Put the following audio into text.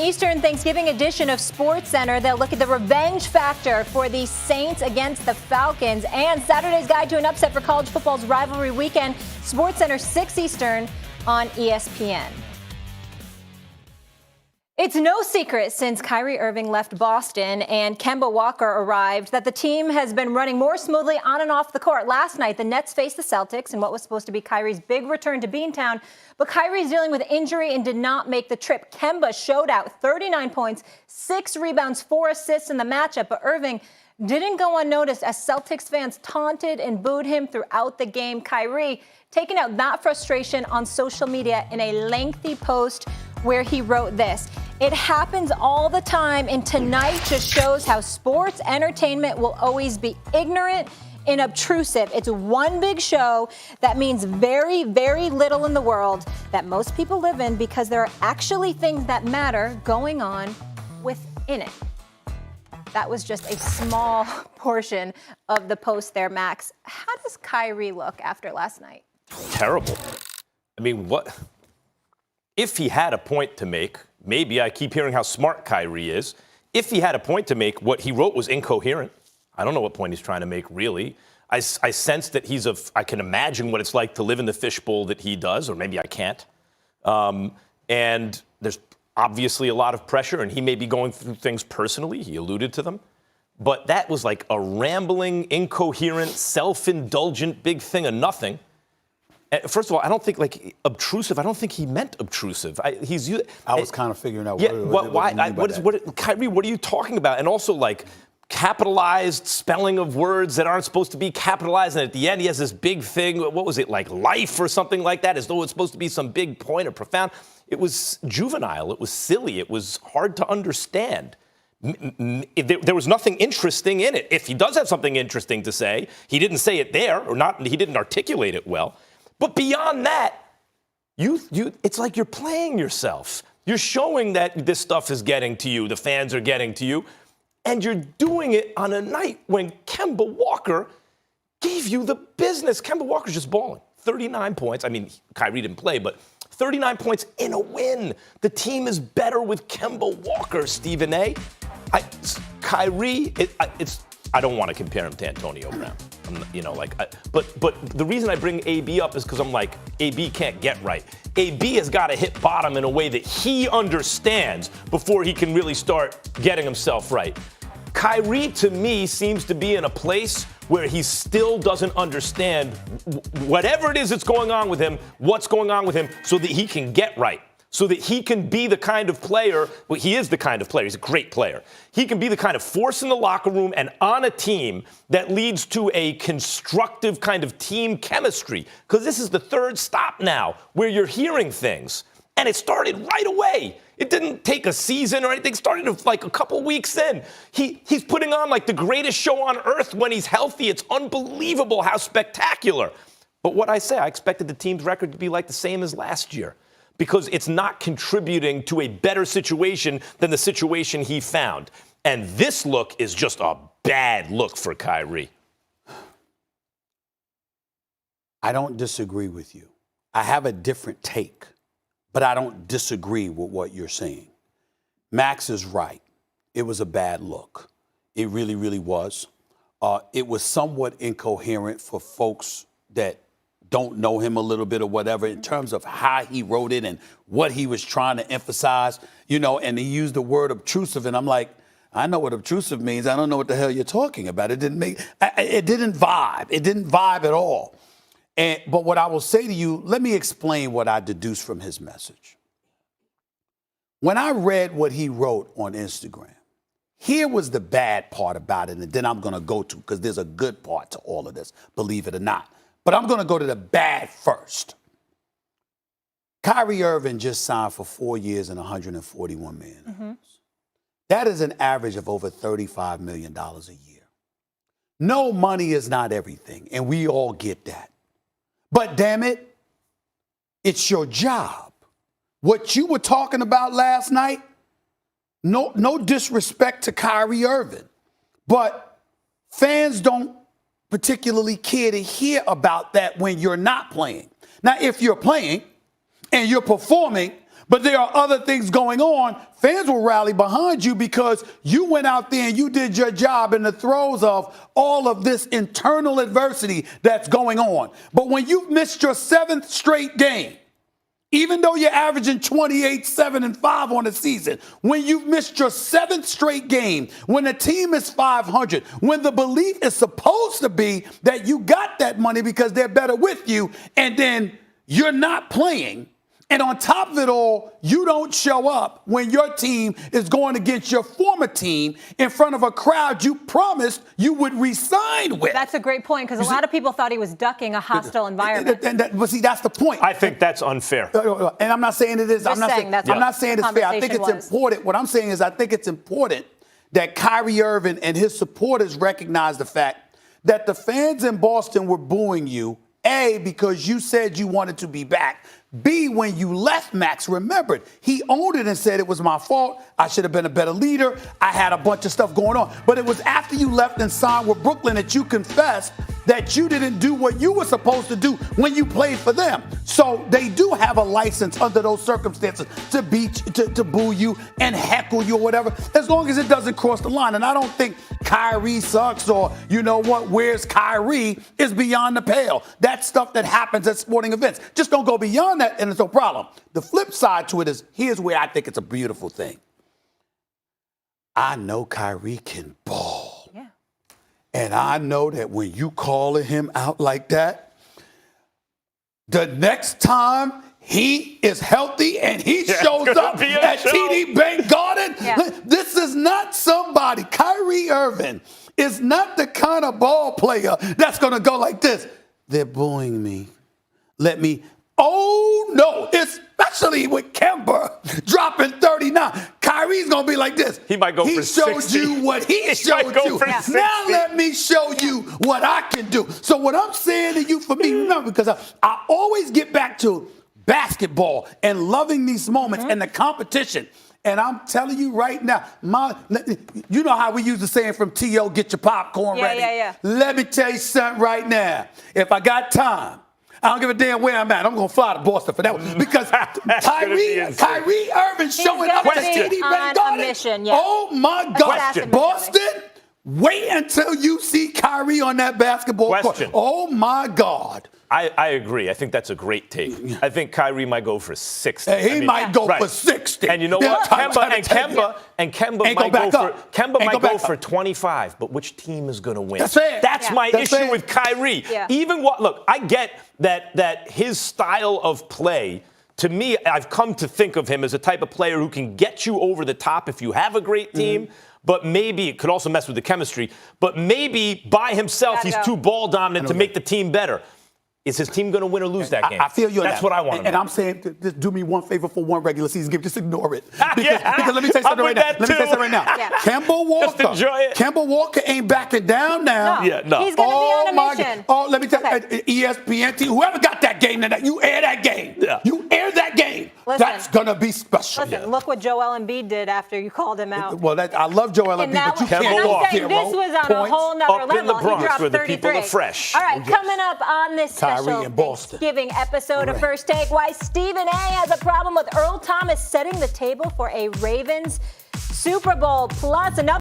Eastern Thanksgiving edition of SportsCenter. They'll look at the revenge factor for the Saints against the Falcons and Saturday's guide to an upset for college football's rivalry weekend. SportsCenter 6 Eastern on ESPN. It's no secret since Kyrie Irving left Boston and Kemba Walker arrived that the team has been running more smoothly on and off the court. Last night, the Nets faced the Celtics in what was supposed to be Kyrie's big return to Beantown, but Kyrie's dealing with injury and did not make the trip. Kemba showed out 39 points, 6 rebounds, 4 assists in the matchup, but Irving didn't go unnoticed as Celtics fans taunted and booed him throughout the game. Kyrie taking out that frustration on social media in a lengthy post where he wrote this: "It happens all the time, and tonight just shows how sports entertainment will always be ignorant and obtrusive. It's one big show that means very, very little in the world that most people live in because there are actually things that matter going on within it." That was just a small portion of the post there, Max. How does Kyrie look after last night? Terrible. I mean, what? If he had a point to make, maybe I keep hearing how smart Kyrie is. If he had a point to make, what he wrote was incoherent. I don't know what point he's trying to make, really. I sense that I can imagine what it's like to live in the fishbowl that he does, or maybe I can't. And there's obviously a lot of pressure, and he may be going through things personally. He alluded to them. But that was like a rambling, incoherent, self-indulgent big thing of nothing. First of all, I don't think obtrusive. I don't think he meant obtrusive. I was kind of figuring out. Kyrie, what are you talking about? And also capitalized spelling of words that aren't supposed to be capitalized. And at the end, he has this big thing. What was it, like life or something like that, as though it's supposed to be some big point or profound. It was juvenile. It was silly. It was hard to understand. There was nothing interesting in it. If he does have something interesting to say, he didn't say it there, or not. He didn't articulate it well. But beyond that, it's like you're playing yourself. You're showing that this stuff is getting to you, the fans are getting to you, and you're doing it on a night when Kemba Walker gave you the business. Kemba Walker's just balling. 39 points. I mean, Kyrie didn't play, but 39 points in a win. The team is better with Kemba Walker, Stephen A. Kyrie, I don't want to compare him to Antonio Brown. But the reason I bring AB up is because I'm like, AB can't get right. AB has got to hit bottom in a way that he understands before he can really start getting himself right. Kyrie, to me, seems to be in a place where he still doesn't understand whatever it is that's going on with him, what's going on with him, so that he can get right. So that he can be the kind of player, well, he is the kind of player, he's a great player. He can be the kind of force in the locker room and on a team that leads to a constructive kind of team chemistry. Because this is the third stop now where you're hearing things. And it started right away. It didn't take a season or anything. It started like a couple weeks in. He's putting on like the greatest show on earth when he's healthy. It's unbelievable how spectacular. But what I say, I expected the team's record to be like the same as last year, because it's not contributing to a better situation than the situation he found. And this look is just a bad look for Kyrie. I don't disagree with you. I have a different take, but I don't disagree with what you're saying. Max is right. It was a bad look. It really, really was. It was somewhat incoherent for folks that don't know him a little bit or whatever in terms of how he wrote it and what he was trying to emphasize, and he used the word obtrusive. And I'm like, I know what obtrusive means. I don't know what the hell you're talking about. It didn't vibe. It didn't vibe at all. But what I will say to you, let me explain what I deduced from his message. When I read what he wrote on Instagram, here was the bad part about it, and then I'm going to go to, because there's a good part to all of this, believe it or not. But I'm going to go to the bad first. Kyrie Irving just signed for 4 years and $141 million. Mm-hmm. That is an average of over $35 million a year. No, money is not everything, and we all get that. But damn it, it's your job. What you were talking about last night, no disrespect to Kyrie Irving, but fans don't particularly care to hear about that when you're not playing. Now, if you're playing and you're performing, but there are other things going on, fans will rally behind you because you went out there and you did your job in the throes of all of this internal adversity that's going on. But when you've missed your 7th straight game, even though you're averaging 28, 7, and 5 on the season, when you've missed your 7th straight game, when the team is 500, when the belief is supposed to be that you got that money because they're better with you, and then you're not playing, and on top of it all, you don't show up when your team is going against your former team in front of a crowd you promised you would re-sign with. That's a great point, because a lot of people thought he was ducking a hostile environment. But see, that's the point. I think that's unfair. And I'm not saying it is. I'm not saying it's fair. I think it's important. What I'm saying is I think it's important that Kyrie Irving and his supporters recognize the fact that the fans in Boston were booing you, A, because you said you wanted to be back. B, when you left, Max remembered. He owned it and said it was my fault. I should have been a better leader. I had a bunch of stuff going on. But it was after you left and signed with Brooklyn that you confessed that you didn't do what you were supposed to do when you played for them. So they do have a license under those circumstances to boo you and heckle you or whatever, as long as it doesn't cross the line. And I don't think Kyrie sucks or, you know what, where's Kyrie is beyond the pale. That's stuff that happens at sporting events. Just don't go beyond that and it's no problem. The flip side to it is, here's where I think it's a beautiful thing. I know Kyrie can ball. Yeah. And I know that when you calling him out like that, the next time he is healthy and he shows up at TD Bank Garden, this is not somebody. Kyrie Irving is not the kind of ball player that's going to go like this. They're booing me. Oh, no, especially with Kemba dropping 39. Kyrie's going to be like this. He might go for 60. He showed you what he showed you. Now let me show you what I can do. So what I'm saying to you, for me, remember, because I always get back to basketball and loving these moments and the competition. And I'm telling you right now, you know how we use the saying from T.O., get your popcorn ready. Let me tell you something right now. If I got time, I don't give a damn where I'm at. I'm going to fly to Boston for that one. Because Kyrie Irving showing up at TD Bank Garden. Oh, my God. Boston, wait until you see Kyrie on that basketball court. Oh, my God. I agree. I think that's a great take. I think Kyrie might go for 60. He might go for 60. And you know what? Kemba might go for 25. But which team is going to win? That's fair. That's my issue with Kyrie. Look, I get that his style of play, to me, I've come to think of him as a type of player who can get you over the top if you have a great team. But maybe it could also mess with the chemistry. But maybe by himself, he's too ball dominant to make the team better. Is his team going to win or lose that game? I feel you on that. That's what I want to know. And I'm saying, just do me one favor for one regular season game. Just ignore it. Because let me tell you something right now. Kemba Walker ain't backing down now. No. He's going to be on a mission. Let me tell you, ESPN team, whoever got that game tonight, you air that game. You air that game. That's going to be special. Listen, look what Joel Embiid did after you called him out. Well, I love Joel Embiid, but you can't walk. This was on a whole nother level. In the Bronx, he dropped where the 33. people are fresh. All right, coming up on this special Thanksgiving episode of First Take, why Stephen A. has a problem with Earl Thomas setting the table for a Ravens Super Bowl. Plus, another